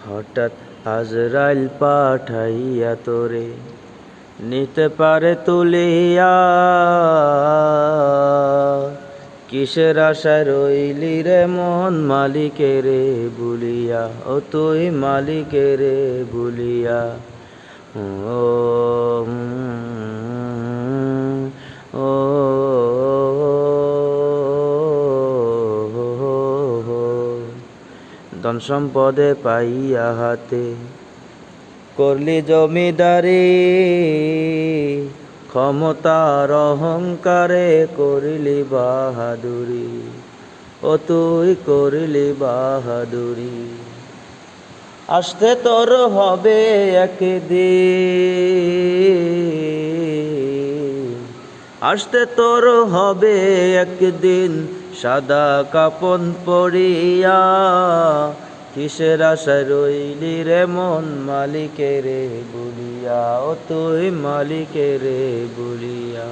হঠাৎ আজরাইল পাঠাইয়া তোরে নিতে পারে তুলিয়া। কিসের আশায় রইলি রে মন মালিকেরে ভুলিয়া, ও তুই মালিকেরে ভুলিয়া। ও ও ধন সম্পদে পাইয়া হাতে করলি জমিদারি, ক্ষমতার অহংকারে করিলি বাহাদুরি, ও তুই করিলি বাহাদুরি। আসতে তোর হবে একদিন, আসতে তোর হবে একদিন সাদা কাপন পরিয়া। কিসের আশায় রইলি রে মন মালিকেরে ভুলিয়া, ও তুই মালিকেরে ভুলিয়া।